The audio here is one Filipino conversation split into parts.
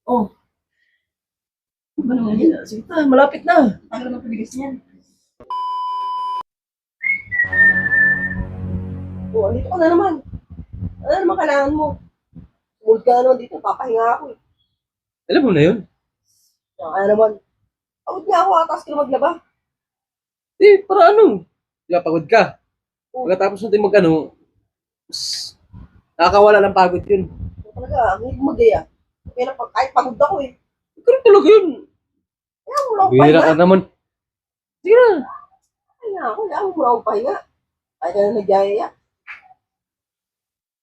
Oh, ano ba naman yan? Sige na, malapit na. Tagal naman pabigas niyan. Oh, andito ka na naman. Ano naman kailangan mo? Mood ka na naman dito, papahinga ako eh. Alam mo na yun. Kaya naman, pagod nga ako, atas ka na maglaba. Para ano? Di ba, pagod ka. Pagkatapos natin mas nakakawala ng pagod yun. Talaga, ang hilig mag-iya. Kaya na, kahit pagod ako eh. Ganun talaga yun. Kaya mo lang akong Bihira pahinga. ka naman. Sige na. Pahinga ako, kaya mo lang akong pahinga. Kahit na nagyayaya.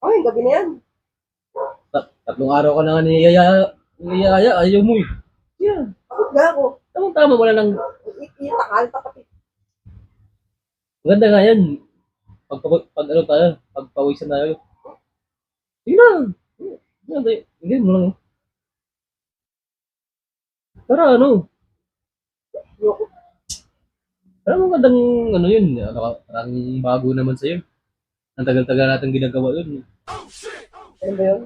Okay, gabi na yan. Tatlong araw ka na nga niyayaya. Ayaw mo eh. Yeah. Pagod nga ako. Tama wala lang. Itakal, tapat eh. Maganda nga yan. Pag ano tayo, pagpawisan tayo. Sige na. Hindi mo lang. Para ano? Ayoko. Parang magandang ano yun. Parang bago naman sa'yo. Ang tagal-tagal natin ginagawa yun. Ano ba yun?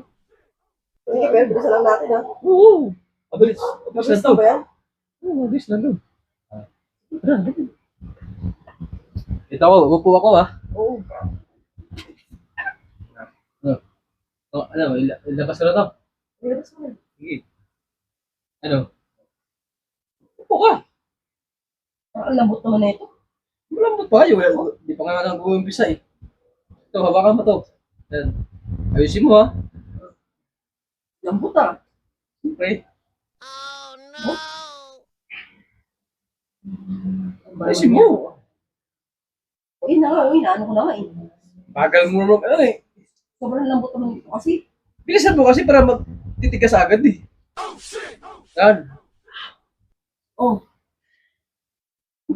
Sige, pero bilisan lang natin ha. Oo. Mabilis. Mabilis Mabilis lang to. na ba yan? Oo, mabilis lang to. Tara. Ito ako, upo ako ah. Oo. Ano, ilabas ko na to. Nilabas ko na. Sige. Ano? Upo ka. Ang lambot naman na ito. Malambot pa kayo. Di pa nga nang umpisa eh. Ito, hawakan mo to. Yan. Ayusin mo ha. Lambot ah. Siyempre. Ang Ayusin mo. Uy na nga, ano ko na nga eh. Bagal mo naman ano eh. Sobrang lambot naman ito kasi. Bilisan mo kasi para magtitigas agad eh. Yan. Oh,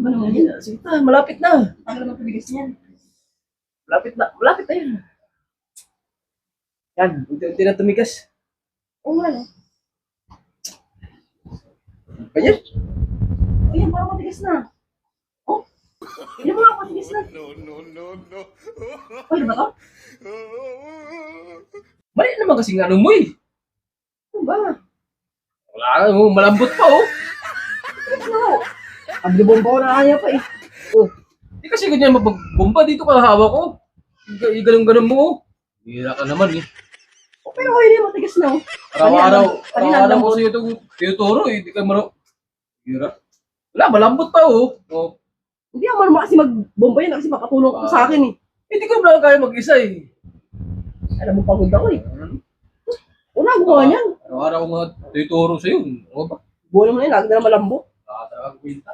ano ba naman yan? Sige na, malapit na. Tagal naman pabigas niyan. Malapit na yun. Yan, unti-unti na tumigas. Oo nga no. Ganyan. Ayan, parang matigas na. Oh, hindi mo nga matigas na. Uy, ba to? Mali naman kasi nga ano mo eh. Ano ba? Wala mo, malambot pa oh. Ano? Ang libong ko na kaya pa eh. Oh, Di kasi ganyan magbomba dito ka hawak ko. Ganun mo oh. Hira ka naman eh. oh pero okay na, matigas na oh. Araw-araw ko sa'yo itong tinuturo eh. Di ka Hira. Wala, malambot pa oh. Oh. Hindi ako marunong kasi magbomba yan kasi makatulong ko sa akin eh. Hindi ko na kaya mag-isa eh. Alam mo, pagod ako eh. Una, gumawa niyan. Araw-araw ko nga tinuturo sa'yo. Ano ba? Buwan mo na yun, lagi na malambot. Talagang kwenta.